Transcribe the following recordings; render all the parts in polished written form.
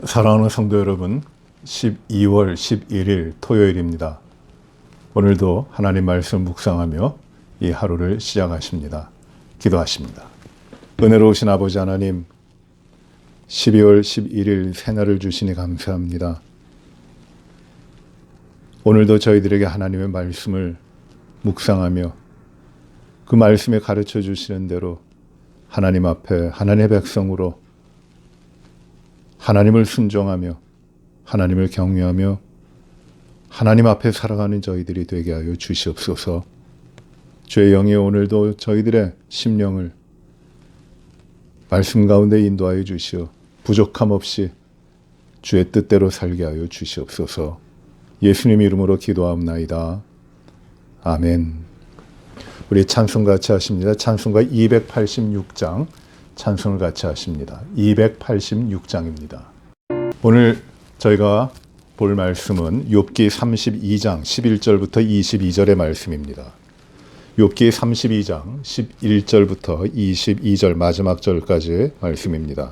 사랑하는 성도 여러분, 12월 11일 토요일입니다. 오늘도 하나님 말씀 묵상하며 이 하루를 시작하십니다. 기도하십니다. 은혜로우신 아버지 하나님, 12월 11일 새날을 주시니 감사합니다. 오늘도 저희들에게 하나님의 말씀을 묵상하며 그 말씀에 가르쳐 주시는 대로 하나님 앞에 하나님의 백성으로 하나님을 순종하며 하나님을 경외하며 하나님 앞에 살아가는 저희들이 되게 하여 주시옵소서. 주의 영이 오늘도 저희들의 심령을 말씀 가운데 인도하여 주시어 부족함 없이 주의 뜻대로 살게 하여 주시옵소서. 예수님 이름으로 기도하옵나이다. 아멘. 우리 찬송 같이 하십니다. 찬송가 286장 찬송을 같이 하십니다. 286장입니다. 오늘 저희가 볼 말씀은 욥기 32장 11절부터 22절의 말씀입니다. 욥기 32장 11절부터 22절 마지막 절까지의 말씀입니다.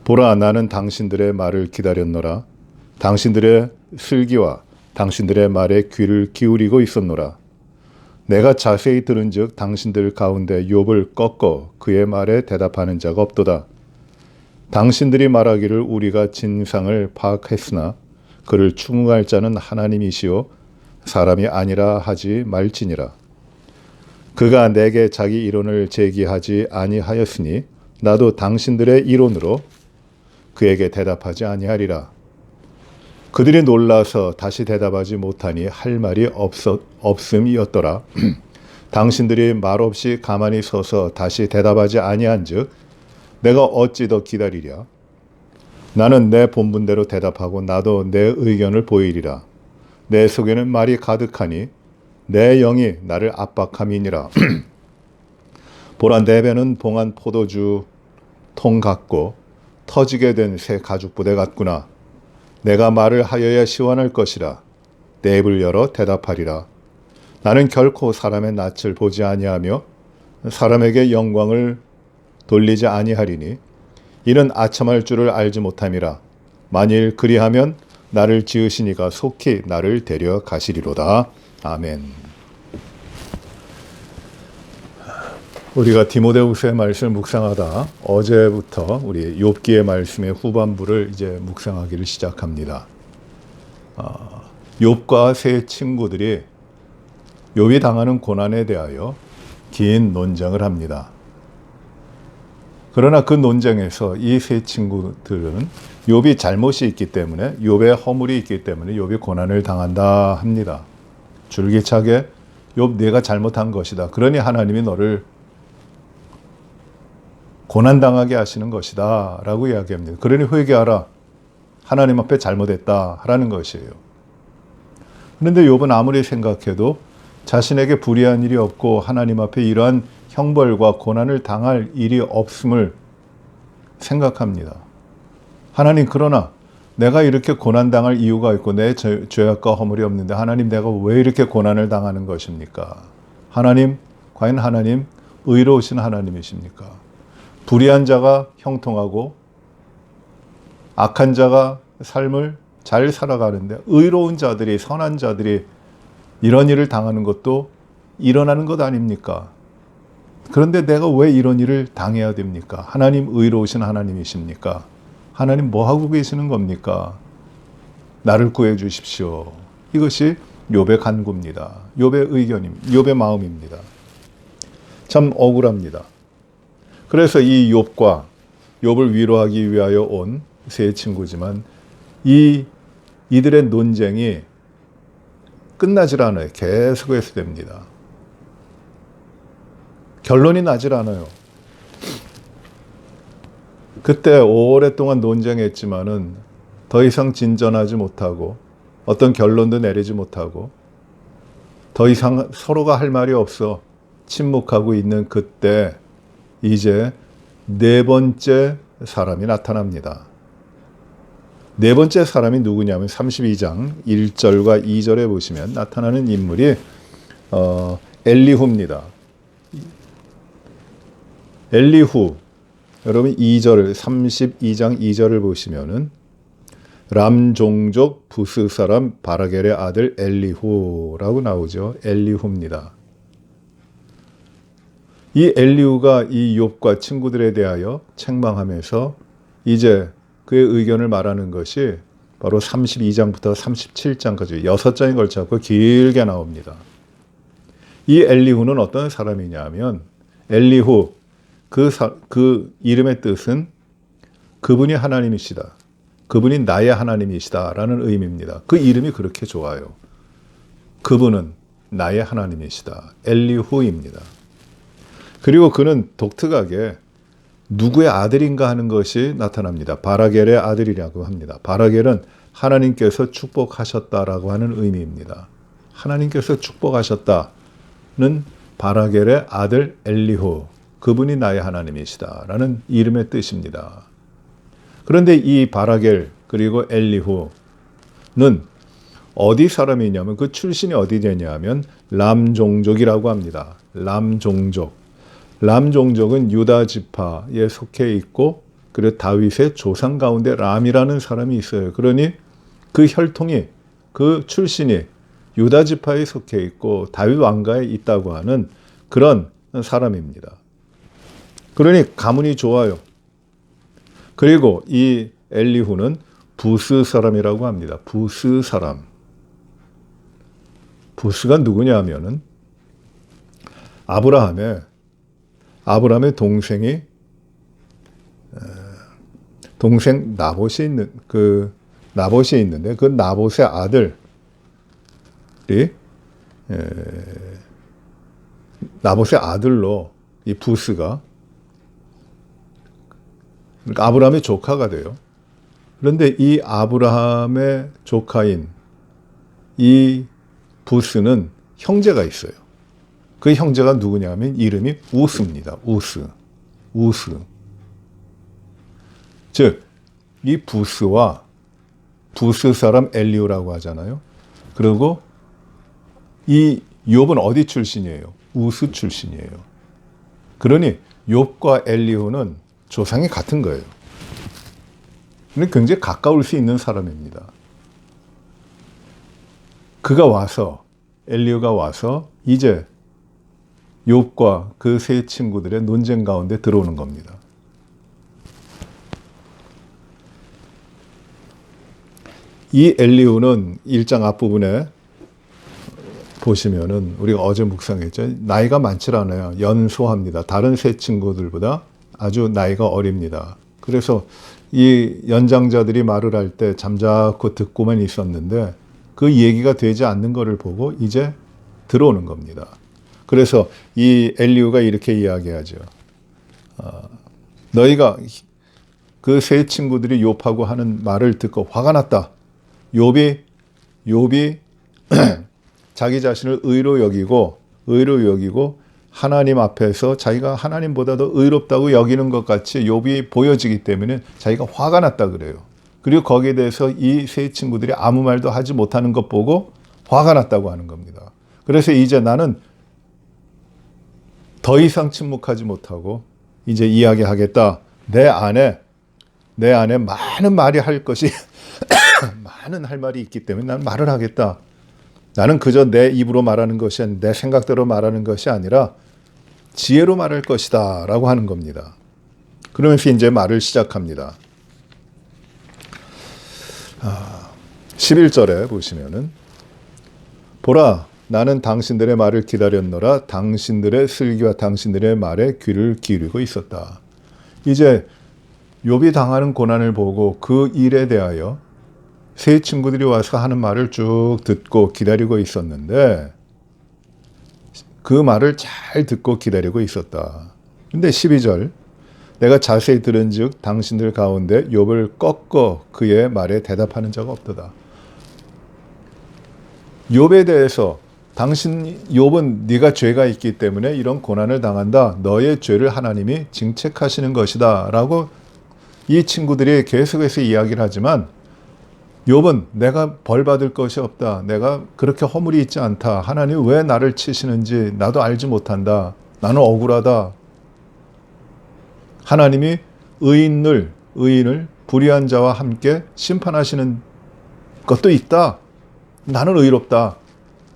보라, 나는 당신들의 말을 기다렸노라. 당신들의 슬기와 당신들의 말에 귀를 기울이고 있었노라. 내가 자세히 들은즉 당신들 가운데 욥을 꺾어 그의 말에 대답하는 자가 없도다. 당신들이 말하기를 우리가 진상을 파악했으나 그를 추궁할 자는 하나님이시요 사람이 아니라 하지 말지니라. 그가 내게 자기 이론을 제기하지 아니하였으니 나도 당신들의 이론으로 그에게 대답하지 아니하리라. 그들이 놀라서 다시 대답하지 못하니 할 말이 없음이었더라. 당신들이 말없이 가만히 서서 다시 대답하지 아니한즉 내가 어찌 더 기다리랴. 나는 내 본분대로 대답하고 나도 내 의견을 보이리라. 내 속에는 말이 가득하니 내 영이 나를 압박함이니라. 보라, 내 배는 봉한 포도주 통 같고 터지게 된 새 가죽부대 같구나. 내가 말을 하여야 시원할 것이라. 내 입을 열어 대답하리라. 나는 결코 사람의 낯을 보지 아니하며 사람에게 영광을 돌리지 아니하리니 이는 아첨할 줄을 알지 못함이라. 만일 그리하면 나를 지으시니가 속히 나를 데려가시리로다. 아멘. 우리가 디모데후서의 말씀을 묵상하다 어제부터 우리 욥기의 말씀의 후반부를 이제 묵상하기를 시작합니다. 욥과 세 친구들이 욥이 당하는 고난에 대하여 긴 논쟁을 합니다. 그러나 그 논쟁에서 이 세 친구들은 욥이 잘못이 있기 때문에 욥의 허물이 있기 때문에 욥이 고난을 당한다 합니다. 줄기차게 욥 네가 잘못한 것이다. 그러니 하나님이 너를 고난당하게 하시는 것이다 라고 이야기합니다. 그러니 회개하라. 하나님 앞에 잘못했다 하라는 것이에요. 그런데 욥은 아무리 생각해도 자신에게 불의한 일이 없고 하나님 앞에 이러한 형벌과 고난을 당할 일이 없음을 생각합니다. 하나님, 그러나 내가 이렇게 고난당할 이유가 있고 내 죄악과 허물이 없는데 하나님, 내가 왜 이렇게 고난을 당하는 것입니까? 하나님, 과연 하나님 의로우신 하나님이십니까? 불의한 자가 형통하고 악한 자가 삶을 잘 살아가는데 의로운 자들이, 선한 자들이 이런 일을 당하는 것도 일어나는 것 아닙니까? 그런데 내가 왜 이런 일을 당해야 됩니까? 하나님 의로우신 하나님이십니까? 하나님 뭐 하고 계시는 겁니까? 나를 구해 주십시오. 이것이 욥의 간구입니다. 욥의 의견입니다. 욥의 마음입니다. 참 억울합니다. 그래서 이 욥과 욥을 위로하기 위하여 온 세 친구지만 이들의 논쟁이 끝나질 않아요. 계속해서 됩니다. 결론이 나질 않아요. 그때 오랫동안 논쟁했지만은 더 이상 진전하지 못하고 어떤 결론도 내리지 못하고 더 이상 서로가 할 말이 없어 침묵하고 있는 그때 이제 네 번째 사람이 나타납니다. 네 번째 사람이 누구냐면 32장 1절과 2절에 보시면 나타나는 인물이 엘리후입니다. 엘리후, 여러분 2절 32장 2절을 보시면은 람 종족 부스 사람 바라겔의 아들 엘리후라고 나오죠. 엘리후입니다. 이 엘리후가 이 욥과 친구들에 대하여 책망하면서 이제 그의 의견을 말하는 것이 바로 32장부터 37장까지 6장에 걸쳐서 길게 나옵니다. 이 엘리후는 어떤 사람이냐 하면 엘리후 그 이름의 뜻은 그분이 하나님이시다. 그분이 나의 하나님이시다라는 의미입니다. 그 이름이 그렇게 좋아요. 그분은 나의 하나님이시다. 엘리후입니다. 그리고 그는 독특하게 누구의 아들인가 하는 것이 나타납니다. 바라겔의 아들이라고 합니다. 바라겔은 하나님께서 축복하셨다라고 하는 의미입니다. 하나님께서 축복하셨다는 바라겔의 아들 엘리후, 그분이 나의 하나님이시다라는 이름의 뜻입니다. 그런데 이 바라겔 그리고 엘리후는 어디 사람이냐면 그 출신이 어디 되냐면 람 종족이라고 합니다. 람 종족. 람 종족은 유다 지파에 속해 있고 그리고 다윗의 조상 가운데 람이라는 사람이 있어요. 그러니 그 혈통이 그 출신이 유다 지파에 속해 있고 다윗 왕가에 있다고 하는 그런 사람입니다. 그러니 가문이 좋아요. 그리고 이 엘리후는 부스 사람이라고 합니다. 부스 사람. 부스가 누구냐 하면은 아브라함의 동생 나봇이 있는데 그 나봇의 아들이 나봇의 아들로 이 부스가 그러니까 아브라함의 조카가 돼요. 그런데 이 아브라함의 조카인 이 부스는 형제가 있어요. 그 형제가 누구냐 하면 이름이 우스입니다. 우스. 즉, 이 부스와 부스 사람 엘리후라고 하잖아요. 그리고 이 욥은 어디 출신이에요? 우스 출신이에요. 그러니 욥과 엘리후는 조상이 같은 거예요. 근데 굉장히 가까울 수 있는 사람입니다. 엘리후가 와서 이제 욥과 그 세 친구들의 논쟁 가운데 들어오는 겁니다. 이 엘리후는 1장 앞부분에 보시면은 우리가 어제 묵상했죠. 나이가 많지 않아요. 연소합니다. 다른 세 친구들보다 아주 나이가 어립니다. 그래서 이 연장자들이 말을 할 때 잠자코 듣고만 있었는데 그 얘기가 되지 않는 것을 보고 이제 들어오는 겁니다. 그래서 이 엘리후가 이렇게 이야기하죠. 너희가 그 세 친구들이 욥하고 하는 말을 듣고 화가 났다. 욥이 자기 자신을 의로 여기고 하나님 앞에서 자기가 하나님보다도 의롭다고 여기는 것 같이 욥이 보여지기 때문에 자기가 화가 났다 그래요. 그리고 거기에 대해서 이 세 친구들이 아무 말도 하지 못하는 것 보고 화가 났다고 하는 겁니다. 그래서 이제 나는 더 이상 침묵하지 못하고 이제 이야기하겠다. 내 안에 많은 말이 할 것이 많은 할 말이 있기 때문에 나는 말을 하겠다. 나는 그저 내 입으로 말하는 것이 아니라 내 생각대로 말하는 것이 아니라 지혜로 말할 것이다 라고 하는 겁니다. 그러면서 이제 말을 시작합니다. 11절에 보시면은 보라 나는 당신들의 말을 기다렸노라 당신들의 슬기와 당신들의 말에 귀를 기울이고 있었다. 이제 욥이 당하는 고난을 보고 그 일에 대하여 세 친구들이 와서 하는 말을 쭉 듣고 기다리고 있었는데 그 말을 잘 듣고 기다리고 있었다. 근데 12절 내가 자세히 들은즉 당신들 가운데 욥을 꺾어 그의 말에 대답하는 자가 없도다. 욥에 대해서 욥은 네가 죄가 있기 때문에 이런 고난을 당한다. 너의 죄를 하나님이 징책하시는 것이다. 라고 이 친구들이 계속해서 이야기를 하지만 욥은 내가 벌 받을 것이 없다. 내가 그렇게 허물이 있지 않다. 하나님 왜 나를 치시는지 나도 알지 못한다. 나는 억울하다. 하나님이 의인을 불의한 자와 함께 심판하시는 것도 있다. 나는 의롭다.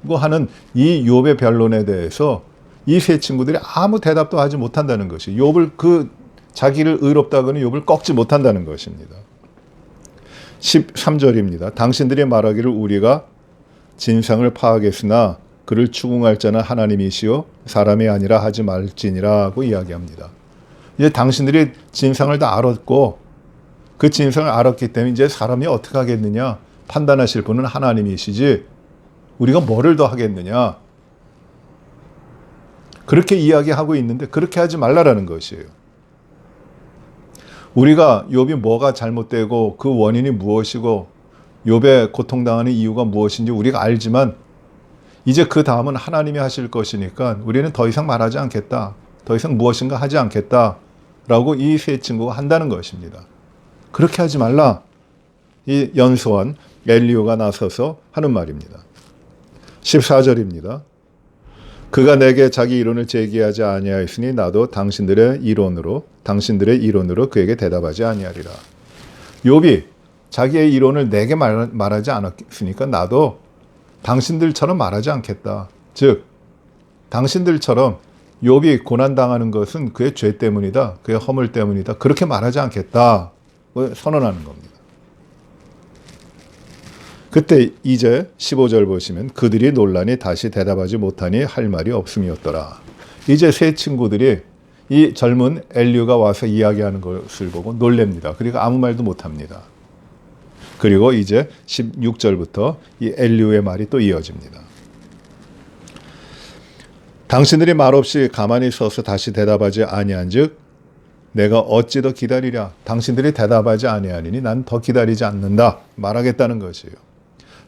고 하는 이 욥의 변론에 대해서 이 세 친구들이 아무 대답도 하지 못한다는 것이 욥을 자기를 의롭다고는 욥을 꺾지 못한다는 것입니다. 13절입니다. 당신들이 말하기를 우리가 진상을 파악했으나 그를 추궁할 자는 하나님이시요 사람이 아니라 하지 말지니라고 이야기합니다. 이제 당신들이 진상을 다 알았고 그 진상을 알았기 때문에 이제 사람이 어떻게 하겠느냐? 판단하실 분은 하나님이시지 우리가 뭐를 더 하겠느냐? 그렇게 이야기하고 있는데 그렇게 하지 말라라는 것이에요. 우리가 욥이 뭐가 잘못되고 그 원인이 무엇이고 욥의 고통당하는 이유가 무엇인지 우리가 알지만 이제 그 다음은 하나님이 하실 것이니까 우리는 더 이상 말하지 않겠다. 더 이상 무엇인가 하지 않겠다. 라고 이 세 친구가 한다는 것입니다. 그렇게 하지 말라. 이 연소한 엘리후가 나서서 하는 말입니다. 14절입니다. 그가 내게 자기 이론을 제기하지 아니하였으니 나도 당신들의 이론으로 그에게 대답하지 아니하리라. 욥이 자기의 이론을 내게 말하지 않았으니까 나도 당신들처럼 말하지 않겠다. 즉 당신들처럼 욥이 고난당하는 것은 그의 죄 때문이다. 그의 허물 때문이다. 그렇게 말하지 않겠다. 선언하는 겁니다. 그때 이제 15절 보시면 그들이 논란이 다시 대답하지 못하니 할 말이 없음이었더라. 이제 세 친구들이 이 젊은 엘리후가 와서 이야기하는 것을 보고 놀랍니다. 그리고 아무 말도 못합니다. 그리고 이제 16절부터 이 엘리후의 말이 또 이어집니다. 당신들이 말없이 가만히 서서 다시 대답하지 아니한즉 내가 어찌 더 기다리랴. 당신들이 대답하지 아니하니니 난 더 기다리지 않는다. 말하겠다는 것이에요.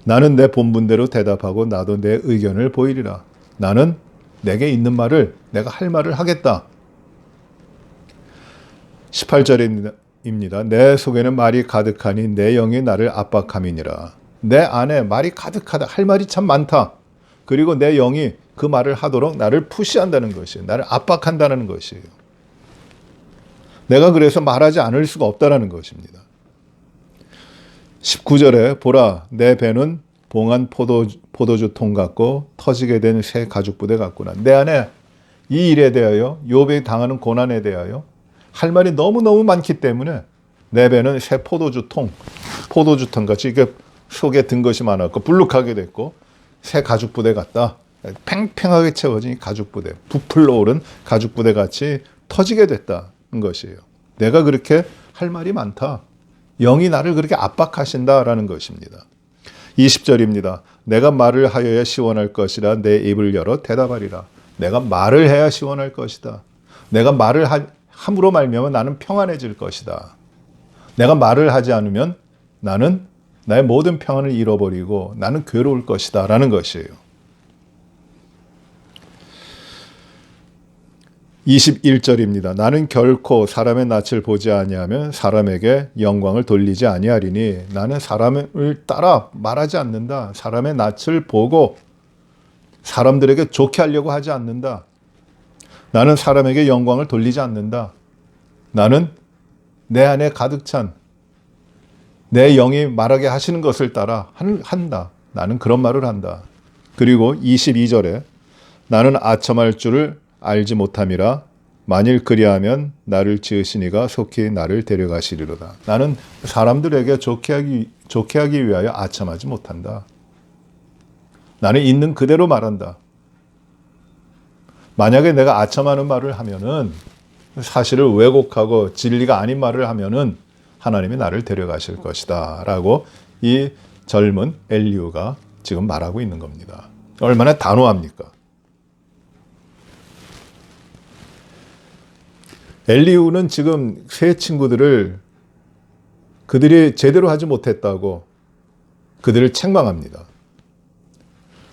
나는 내 본분대로 대답하고 나도 내 의견을 보이리라. 나는 내게 있는 말을 내가 할 말을 하겠다. 18절입니다. 내 속에는 말이 가득하니 내 영이 나를 압박함이니라. 내 안에 말이 가득하다. 할 말이 참 많다. 그리고 내 영이 그 말을 하도록 나를 푸시한다는 것이에요. 나를 압박한다는 것이에요. 내가 그래서 말하지 않을 수가 없다는 것입니다. 19절에 보라 내 배는 봉한 포도주 통 같고 터지게 된 새 가죽 부대 같구나. 내 안에 이 일에 대하여 욥이 당하는 고난에 대하여 할 말이 너무너무 많기 때문에 내 배는 새 포도주 통 같이 이게 속에 든 것이 많았고 불룩하게 됐고 새 가죽 부대 같다. 팽팽하게 채워진 가죽 부대, 부풀러 오른 가죽 부대 같이 터지게 됐다는 것이에요. 내가 그렇게 할 말이 많다. 영이 나를 그렇게 압박하신다라는 것입니다. 20절입니다. 내가 말을 하여야 시원할 것이라 내 입을 열어 대답하리라. 내가 말을 해야 시원할 것이다. 내가 말을 함으로 말미암아 나는 평안해질 것이다. 내가 말을 하지 않으면 나는 나의 모든 평안을 잃어버리고 나는 괴로울 것이다 라는 것이에요. 21절입니다. 나는 결코 사람의 낯을 보지 아니하면 사람에게 영광을 돌리지 아니하리니 나는 사람을 따라 말하지 않는다. 사람의 낯을 보고 사람들에게 좋게 하려고 하지 않는다. 나는 사람에게 영광을 돌리지 않는다. 나는 내 안에 가득 찬 내 영이 말하게 하시는 것을 따라 한다. 나는 그런 말을 한다. 그리고 22절에 나는 아첨할 줄을 알지 못함이라 만일 그리하면 나를 지으시니가 속히 나를 데려가시리로다. 나는 사람들에게 좋게 하기 위하여 아첨하지 못한다. 나는 있는 그대로 말한다. 만약에 내가 아첨하는 말을 하면은 사실을 왜곡하고 진리가 아닌 말을 하면은 하나님이 나를 데려가실 것이다 라고 이 젊은 엘리후가 지금 말하고 있는 겁니다. 얼마나 단호합니까? 엘리후는 지금 세 친구들을 그들이 제대로 하지 못했다고 그들을 책망합니다.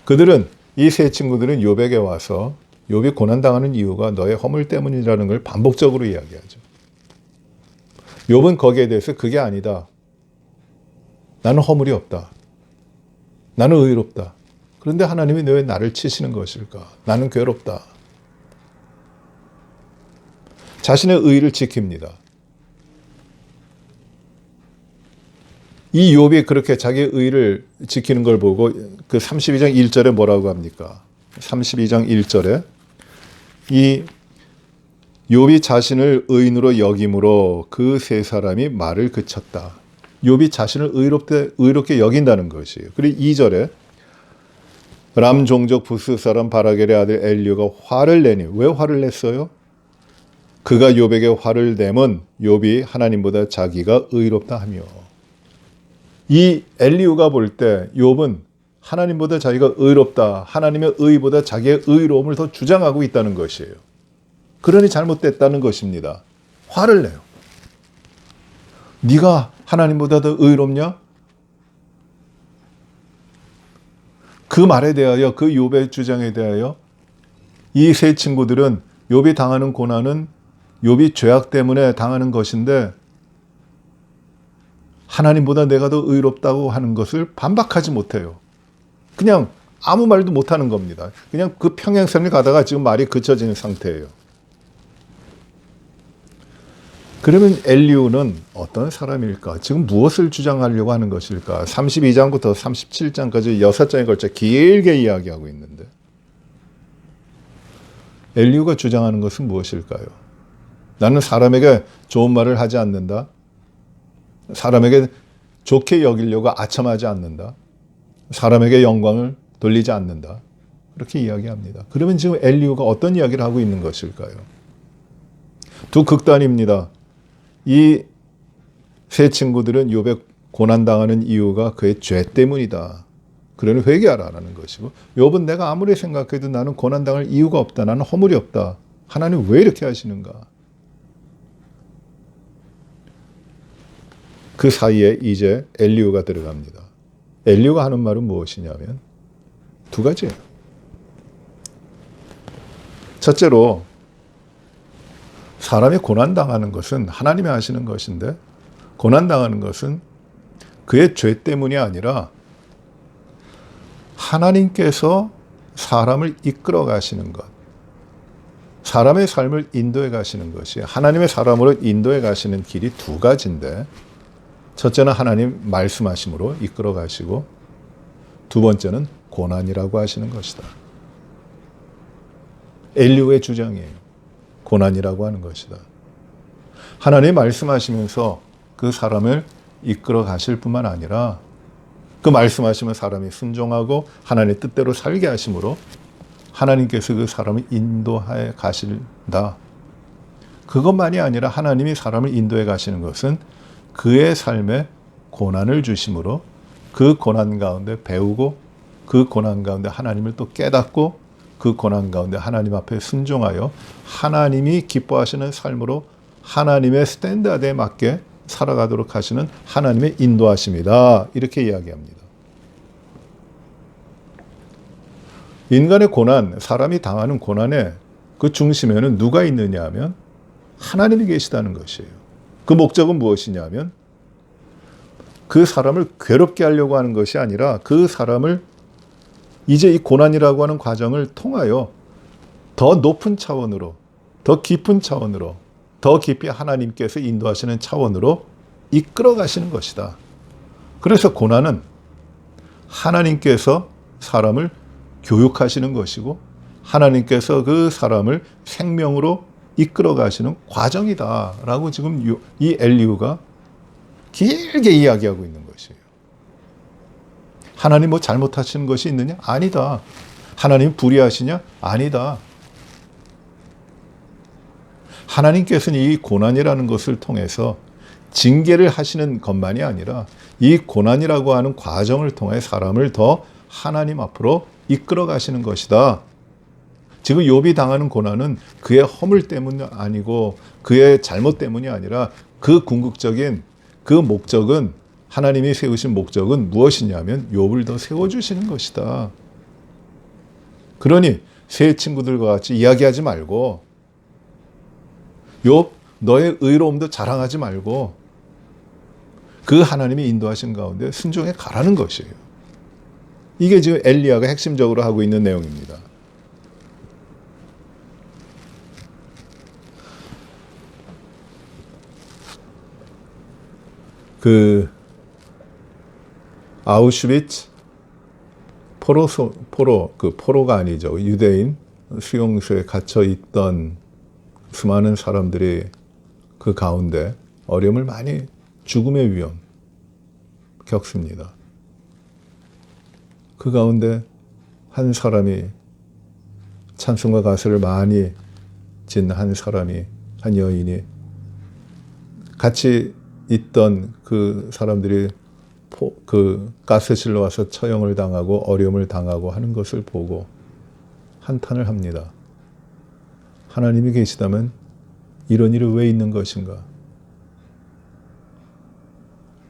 그들은 이 세 친구들은 욥에게 와서 욥이 고난당하는 이유가 너의 허물 때문이라는 걸 반복적으로 이야기하죠. 욥은 거기에 대해서 그게 아니다. 나는 허물이 없다. 나는 의롭다. 그런데 하나님이 왜 나를 치시는 것일까? 나는 괴롭다. 자신의 의의를 지킵니다. 이 욥이 그렇게 자기의 의를 지키는 걸 보고 그 32장 1절에 뭐라고 합니까? 32장 1절에 이 욥이 자신을 의인으로 여김으로 그 세 사람이 말을 그쳤다. 욥이 자신을 의롭게 여긴다는 것이에요. 그리고 2절에 람 종족 부스 사람 바라겔의 아들 엘리후가 화를 내니, 왜 화를 냈어요? 그가 욥에게 화를 내면 욥이 하나님보다 자기가 의롭다 하며. 이 엘리후가 볼 때 욥은 하나님보다 자기가 의롭다, 하나님의 의보다 자기의 의로움을 더 주장하고 있다는 것이에요. 그러니 잘못됐다는 것입니다. 화를 내요. 네가 하나님보다 더 의롭냐? 그 말에 대하여, 그 욥의 주장에 대하여 이 세 친구들은 욥이 당하는 고난은 욥이 죄악 때문에 당하는 것인데 하나님보다 내가 더 의롭다고 하는 것을 반박하지 못해요. 그냥 아무 말도 못하는 겁니다. 그냥 그 평행선을 가다가 지금 말이 그쳐지는 상태예요. 그러면 엘리후는 어떤 사람일까? 지금 무엇을 주장하려고 하는 것일까? 32장부터 37장까지 6장에 걸쳐 길게 이야기하고 있는데 엘리후가 주장하는 것은 무엇일까요? 나는 사람에게 좋은 말을 하지 않는다. 사람에게 좋게 여기려고 아첨하지 않는다. 사람에게 영광을 돌리지 않는다. 그렇게 이야기합니다. 그러면 지금 엘리후가 어떤 이야기를 하고 있는 것일까요? 두 극단입니다. 이 세 친구들은 욥에 고난당하는 이유가 그의 죄 때문이다. 그러니 회개하라는 것이고, 욥은 내가 아무리 생각해도 나는 고난당할 이유가 없다. 나는 허물이 없다. 하나님 왜 이렇게 하시는가? 그 사이에 이제 엘리후가 들어갑니다. 엘리후가 하는 말은 무엇이냐면 두 가지예요. 첫째로 사람이 고난당하는 것은 하나님이 하시는 것인데 고난당하는 것은 그의 죄 때문이 아니라 하나님께서 사람을 이끌어 가시는 것, 사람의 삶을 인도해 가시는 것이 하나님의 사람으로 인도해 가시는 길이 두 가지인데 첫째는 하나님 말씀하심으로 이끌어 가시고 두 번째는 고난이라고 하시는 것이다. 엘리후의 주장이에요. 고난이라고 하는 것이다. 하나님 말씀하시면서 그 사람을 이끌어 가실 뿐만 아니라 그 말씀하시면 사람이 순종하고 하나님의 뜻대로 살게 하심으로 하나님께서 그 사람을 인도해 가신다. 그것만이 아니라 하나님이 사람을 인도해 가시는 것은 그의 삶에 고난을 주심으로 그 고난 가운데 배우고 그 고난 가운데 하나님을 또 깨닫고 그 고난 가운데 하나님 앞에 순종하여 하나님이 기뻐하시는 삶으로 하나님의 스탠다드에 맞게 살아가도록 하시는 하나님의 인도하심이다. 이렇게 이야기합니다. 인간의 고난, 사람이 당하는 고난의 그 중심에는 누가 있느냐 하면 하나님이 계시다는 것이에요. 그 목적은 무엇이냐면 그 사람을 괴롭게 하려고 하는 것이 아니라 그 사람을 이제 이 고난이라고 하는 과정을 통하여 더 높은 차원으로, 더 깊은 차원으로, 더 깊이 하나님께서 인도하시는 차원으로 이끌어 가시는 것이다. 그래서 고난은 하나님께서 사람을 교육하시는 것이고 하나님께서 그 사람을 생명으로 이끌어 가시는 과정이다라고 지금 이 엘리후가 길게 이야기하고 있는 것이에요. 하나님 뭐 잘못하시는 것이 있느냐? 아니다. 하나님 불의하시냐? 아니다. 하나님께서는 이 고난이라는 것을 통해서 징계를 하시는 것만이 아니라 이 고난이라고 하는 과정을 통해 사람을 더 하나님 앞으로 이끌어 가시는 것이다. 지금 욥이 당하는 고난은 그의 허물 때문이 아니고 그의 잘못 때문이 아니라 그 궁극적인 그 목적은 하나님이 세우신 목적은 무엇이냐면 욥을 더 세워주시는 것이다. 그러니 세 친구들과 같이 이야기하지 말고 욥 너의 의로움도 자랑하지 말고 그 하나님이 인도하신 가운데 순종해 가라는 것이에요. 이게 지금 엘리야가 핵심적으로 하고 있는 내용입니다. 아우슈비츠 포로가 아니죠. 유대인 수용소에 갇혀 있던 수많은 사람들이 그 가운데 어려움을 많이 죽음의 위험 겪습니다. 그 가운데 한 사람이 찬송과 가사를 많이 진 한 사람이 한 여인이 같이 있던 그 사람들이 그 가스실로 와서 처형을 당하고 어려움을 당하고 하는 것을 보고 한탄을 합니다. 하나님이 계시다면 이런 일이 왜 있는 것인가?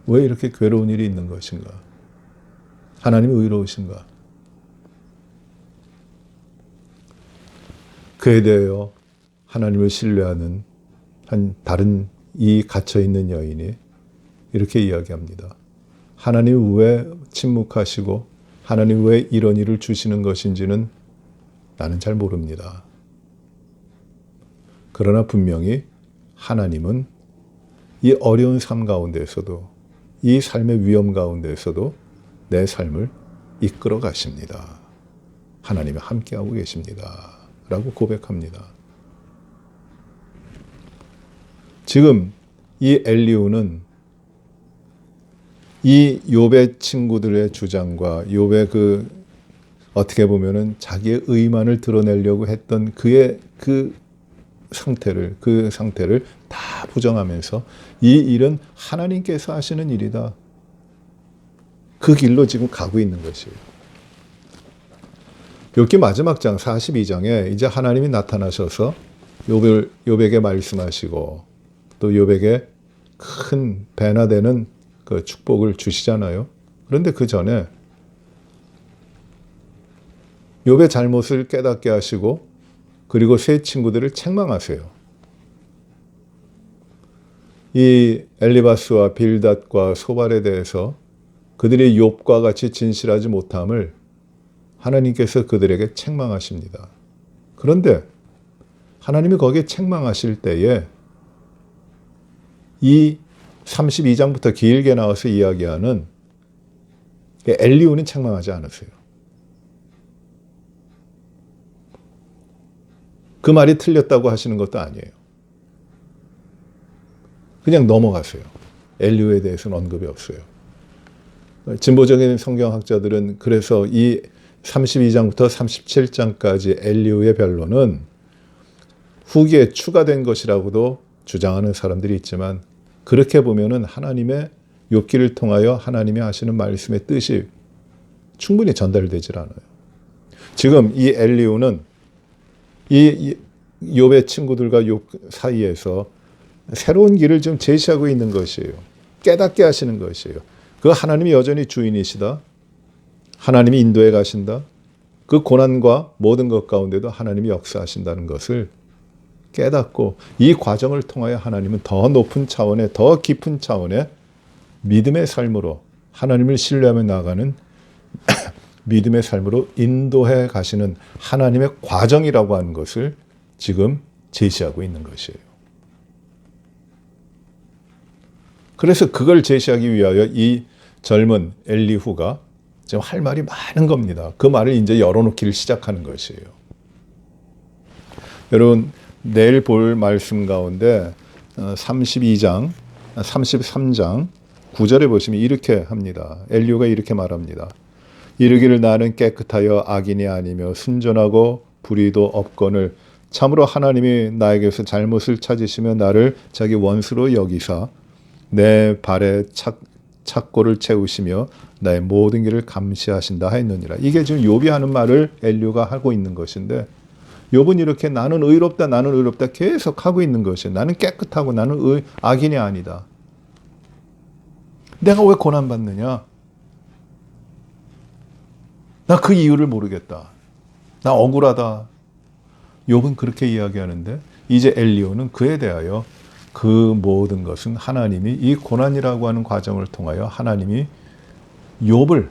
왜 이렇게 괴로운 일이 있는 것인가? 하나님이 의로우신가? 그에 대하여 하나님을 신뢰하는 한 다른 이 갇혀있는 여인이 이렇게 이야기합니다. 하나님 왜 침묵하시고 하나님 왜 이런 일을 주시는 것인지는 나는 잘 모릅니다. 그러나 분명히 하나님은 이 어려운 삶 가운데에서도 이 삶의 위험 가운데에서도 내 삶을 이끌어 가십니다. 하나님이 함께하고 계십니다. 라고 고백합니다. 지금 이 엘리후는 이 욥의 친구들의 주장과 욥의 그 어떻게 보면은 자기의 의만을 드러내려고 했던 그의 그 상태를 다 부정하면서 이 일은 하나님께서 하시는 일이다. 그 길로 지금 가고 있는 것이에요. 욥기 마지막 장 42장에 이제 하나님이 나타나셔서 욥에게 말씀하시고 또 욥에게 큰 배나 되는 그 축복을 주시잖아요. 그런데 그 전에 욥의 잘못을 깨닫게 하시고 그리고 세 친구들을 책망하세요. 이 엘리바스와 빌닷과 소발에 대해서 그들이 욥과 같이 진실하지 못함을 하나님께서 그들에게 책망하십니다. 그런데 하나님이 거기에 책망하실 때에 이 32장부터 길게 나와서 이야기하는 엘리후는 책망하지 않으세요. 그 말이 틀렸다고 하시는 것도 아니에요. 그냥 넘어가세요. 엘리후에 대해서는 언급이 없어요. 진보적인 성경학자들은 그래서 이 32장부터 37장까지 엘리후의 변론은 후기에 추가된 것이라고도 주장하는 사람들이 있지만 그렇게 보면은 하나님의 욥기를 통하여 하나님이 하시는 말씀의 뜻이 충분히 전달되질 않아요. 지금 이 엘리후는 이 욥의 친구들과 욥 사이에서 새로운 길을 좀 제시하고 있는 것이에요. 깨닫게 하시는 것이에요. 그 하나님이 여전히 주인이시다. 하나님이 인도해 가신다. 그 고난과 모든 것 가운데도 하나님이 역사하신다는 것을 깨닫고 이 과정을 통하여 하나님은 더 높은 차원의 더 깊은 차원의 믿음의 삶으로 하나님을 신뢰하며 나아가는 믿음의 삶으로 인도해 가시는 하나님의 과정이라고 하는 것을 지금 제시하고 있는 것이에요. 그래서 그걸 제시하기 위하여 이 젊은 엘리후가 지금 할 말이 많은 겁니다. 그 말을 이제 열어놓기를 시작하는 것이에요. 여러분 내일 볼 말씀 가운데 33장 9절에 보시면 이렇게 합니다. 엘리후가 이렇게 말합니다. 이르기를 나는 깨끗하여 악인이 아니며 순전하고 불의도 없거늘 참으로 하나님이 나에게서 잘못을 찾으시며 나를 자기 원수로 여기사 내 발에 착고를 채우시며 나의 모든 길을 감시하신다 하였느니라. 이게 지금 욥이 하는 말을 엘리후가 하고 있는 것인데 욥은 이렇게 나는 의롭다 계속 하고 있는 것이에요. 나는 깨끗하고 나는 악인이 아니다. 내가 왜 고난받느냐? 나 그 이유를 모르겠다. 나 억울하다. 욥은 그렇게 이야기하는데 이제 엘리후는 그에 대하여 그 모든 것은 하나님이 이 고난이라고 하는 과정을 통하여 하나님이 욥을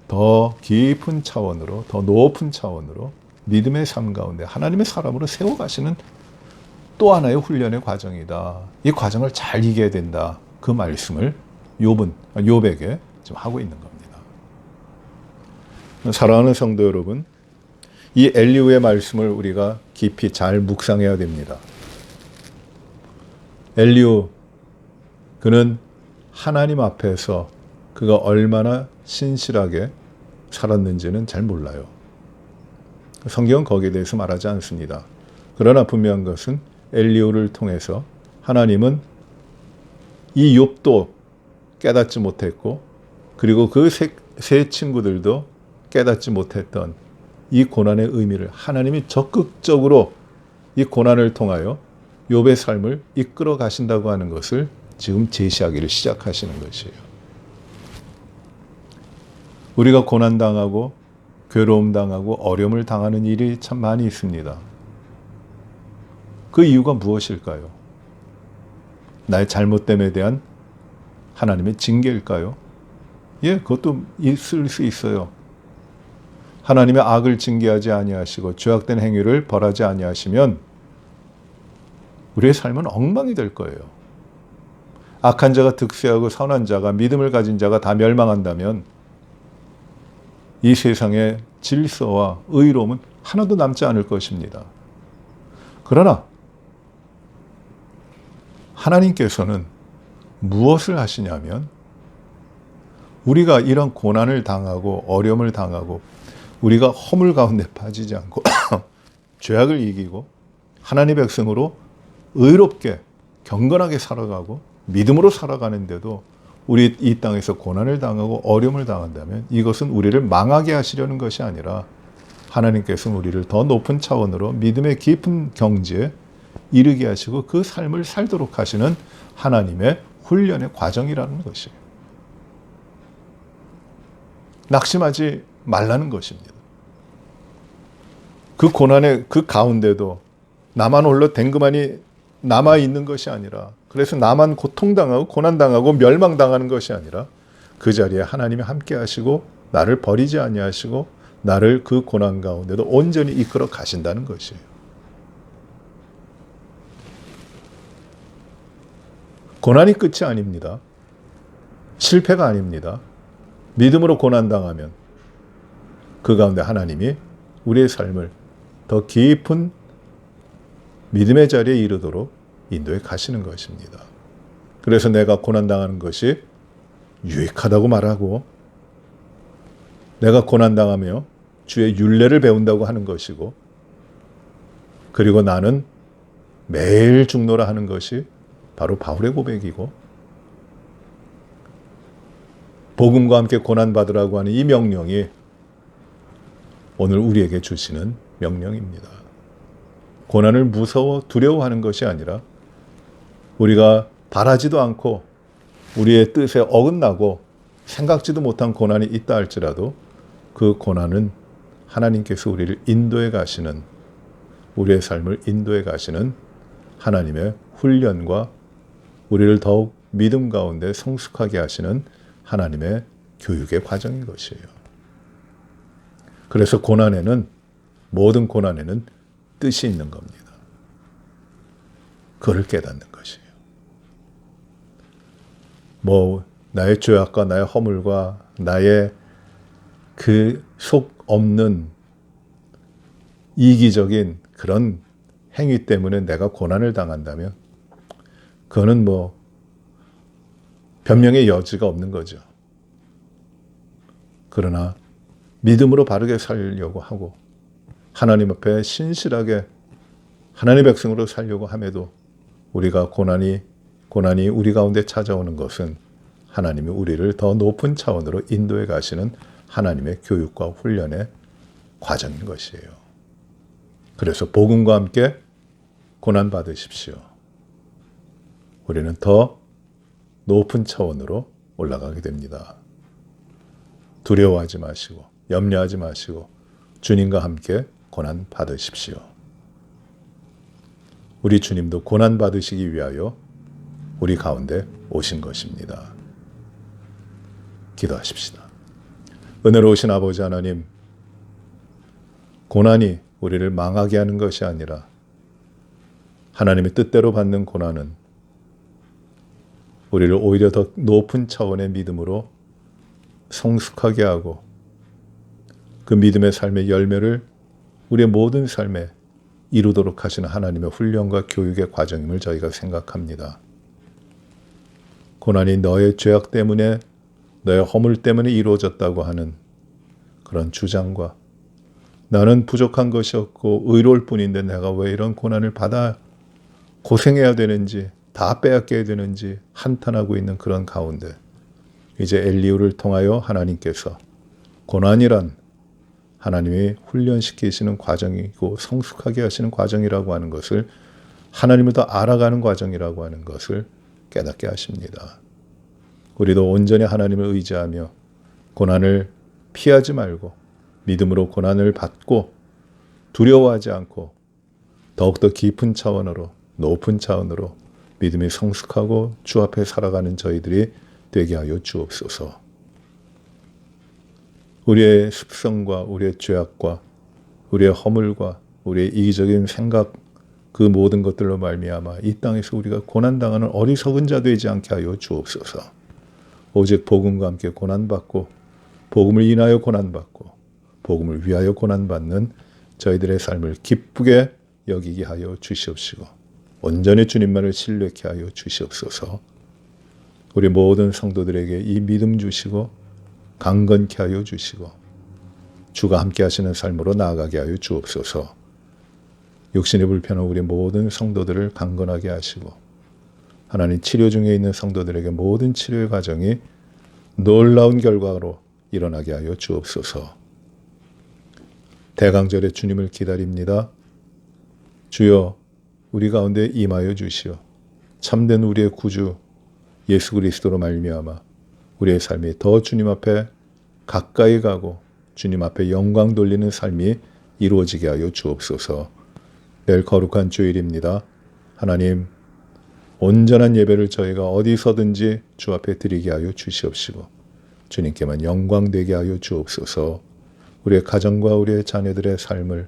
더 깊은 차원으로 더 높은 차원으로 믿음의 삶 가운데 하나님의 사람으로 세워가시는 또 하나의 훈련의 과정이다. 이 과정을 잘 이겨야 된다. 그 말씀을 욥에게 지금 하고 있는 겁니다. 사랑하는 성도 여러분, 이 엘리후의 말씀을 우리가 깊이 잘 묵상해야 됩니다. 엘리후, 그는 하나님 앞에서 그가 얼마나 신실하게 살았는지는 잘 몰라요. 성경은 거기에 대해서 말하지 않습니다. 그러나 분명한 것은 엘리후를 통해서 하나님은 이 욥도 깨닫지 못했고, 그리고 그 세 친구들도 깨닫지 못했던 이 고난의 의미를 하나님이 적극적으로 이 고난을 통하여 욥의 삶을 이끌어 가신다고 하는 것을 지금 제시하기를 시작하시는 것이에요. 우리가 고난당하고 괴로움 당하고 어려움을 당하는 일이 참 많이 있습니다. 그 이유가 무엇일까요? 나의 잘못됨에 대한 하나님의 징계일까요? 예, 그것도 있을 수 있어요. 하나님의 악을 징계하지 아니하시고 죄악된 행위를 벌하지 아니하시면 우리의 삶은 엉망이 될 거예요. 악한 자가 득세하고 선한 자가, 믿음을 가진 자가 다 멸망한다면 이 세상의 질서와 의로움은 하나도 남지 않을 것입니다. 그러나 하나님께서는 무엇을 하시냐면, 우리가 이런 고난을 당하고 어려움을 당하고 우리가 허물 가운데 빠지지 않고 죄악을 이기고 하나님의 백성으로 의롭게 경건하게 살아가고 믿음으로 살아가는데도 우리 이 땅에서 고난을 당하고 어려움을 당한다면 이것은 우리를 망하게 하시려는 것이 아니라 하나님께서는 우리를 더 높은 차원으로 믿음의 깊은 경지에 이르게 하시고 그 삶을 살도록 하시는 하나님의 훈련의 과정이라는 것이에요. 낙심하지 말라는 것입니다. 그 고난의 그 가운데도 나만 홀로 댕그만이 남아있는 것이 아니라, 그래서 나만 고통당하고 고난당하고 멸망당하는 것이 아니라 그 자리에 하나님이 함께 하시고 나를 버리지 아니하시고 나를 그 고난 가운데도 온전히 이끌어 가신다는 것이에요. 고난이 끝이 아닙니다. 실패가 아닙니다. 믿음으로 고난당하면 그 가운데 하나님이 우리의 삶을 더 깊은 믿음의 자리에 이르도록 인도해 가시는 것입니다. 그래서 내가 고난당하는 것이 유익하다고 말하고, 내가 고난당하며 주의 율례를 배운다고 하는 것이고, 그리고 나는 매일 죽노라 하는 것이 바로 바울의 고백이고, 복음과 함께 고난받으라고 하는 이 명령이 오늘 우리에게 주시는 명령입니다. 고난을 무서워 두려워하는 것이 아니라 우리가 바라지도 않고 우리의 뜻에 어긋나고 생각지도 못한 고난이 있다 할지라도 그 고난은 하나님께서 우리를 인도해 가시는, 우리의 삶을 인도해 가시는 하나님의 훈련과 우리를 더욱 믿음 가운데 성숙하게 하시는 하나님의 교육의 과정인 것이에요. 그래서 고난에는, 모든 고난에는 뜻이 있는 겁니다. 그걸 깨닫는 것이에요. 나의 죄악과 나의 허물과 나의 그 속 없는 이기적인 그런 행위 때문에 내가 고난을 당한다면 그거는 변명의 여지가 없는 거죠. 그러나 믿음으로 바르게 살려고 하고 하나님 앞에 신실하게 하나님의 백성으로 살려고 함에도 우리가 고난이 우리 가운데 찾아오는 것은 하나님이 우리를 더 높은 차원으로 인도해 가시는 하나님의 교육과 훈련의 과정인 것이에요. 그래서 복음과 함께 고난 받으십시오. 우리는 더 높은 차원으로 올라가게 됩니다. 두려워하지 마시고 염려하지 마시고 주님과 함께 고난 받으십시오. 우리 주님도 고난 받으시기 위하여 우리 가운데 오신 것입니다. 기도하십시다. 은혜로우신 아버지 하나님, 고난이 우리를 망하게 하는 것이 아니라 하나님의 뜻대로 받는 고난은 우리를 오히려 더 높은 차원의 믿음으로 성숙하게 하고 그 믿음의 삶의 열매를 우리의 모든 삶에 이루도록 하시는 하나님의 훈련과 교육의 과정임을 저희가 생각합니다. 고난이 너의 죄악 때문에, 너의 허물 때문에 이루어졌다고 하는 그런 주장과 나는 부족한 것이 없고 의로울 뿐인데 내가 왜 이런 고난을 받아 고생해야 되는지, 다 빼앗겨야 되는지 한탄하고 있는 그런 가운데 이제 엘리후를 통하여 하나님께서 고난이란 하나님이 훈련시키시는 과정이고 성숙하게 하시는 과정이라고 하는 것을, 하나님을 더 알아가는 과정이라고 하는 것을 깨닫게 하십니다. 우리도 온전히 하나님을 의지하며 고난을 피하지 말고 믿음으로 고난을 받고 두려워하지 않고 더욱더 깊은 차원으로, 높은 차원으로 믿음이 성숙하고 주 앞에 살아가는 저희들이 되게 하여 주옵소서. 우리의 습성과 우리의 죄악과 우리의 허물과 우리의 이기적인 생각, 그 모든 것들로 말미암아 이 땅에서 우리가 고난당하는 어리석은 자 되지 않게 하여 주옵소서. 오직 복음과 함께 고난받고 복음을 인하여 고난받고 복음을 위하여 고난받는 저희들의 삶을 기쁘게 여기게 하여 주시옵시고 온전히 주님만을 신뢰케 하여 주시옵소서. 우리 모든 성도들에게 이 믿음 주시고 강건케 하여 주시고 주가 함께 하시는 삶으로 나아가게 하여 주옵소서. 육신이 불편한 우리 모든 성도들을 강건하게 하시고 하나님 치료 중에 있는 성도들에게 모든 치료의 과정이 놀라운 결과로 일어나게 하여 주옵소서. 대강절에 주님을 기다립니다. 주여 우리 가운데 임하여 주시어 참된 우리의 구주 예수 그리스도로 말미암아 우리의 삶이 더 주님 앞에 가까이 가고 주님 앞에 영광 돌리는 삶이 이루어지게 하여 주옵소서. 내일 거룩한 주일입니다. 하나님, 온전한 예배를 저희가 어디서든지 주 앞에 드리게 하여 주시옵시고 주님께만 영광 되게 하여 주옵소서. 우리의 가정과 우리의 자녀들의 삶을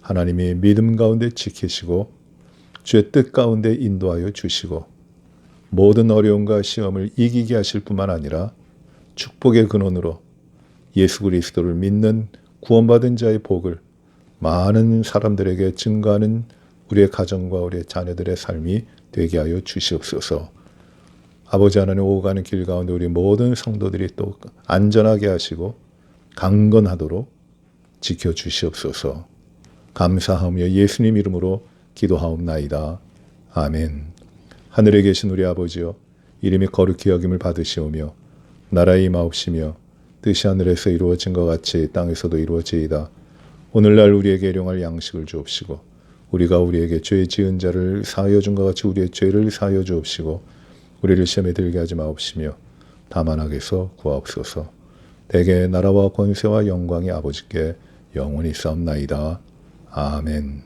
하나님이 믿음 가운데 지키시고 주의 뜻 가운데 인도하여 주시고 모든 어려움과 시험을 이기게 하실 뿐만 아니라 축복의 근원으로 예수 그리스도를 믿는 구원받은 자의 복을 많은 사람들에게 증거하는 우리의 가정과 우리의 자녀들의 삶이 되게 하여 주시옵소서. 아버지 하나님, 오가는 길 가운데 우리 모든 성도들이 또 안전하게 하시고 강건하도록 지켜주시옵소서. 감사하며 예수님 이름으로 기도하옵나이다. 아멘. 하늘에 계신 우리 아버지여, 이름이 거룩히 여김을 받으시오며 나라의 임하옵시며 뜻이 하늘에서 이루어진 것 같이 땅에서도 이루어지이다. 오늘날 우리에게 일용할 양식을 주옵시고 우리가 우리에게 죄 지은 자를 사하여 준 것 같이 우리의 죄를 사하여 주옵시고 우리를 시험에 들게 하지 마옵시며 다만 악에서 구하옵소서. 대개 나라와 권세와 영광이 아버지께 영원히 싸움나이다. 아멘.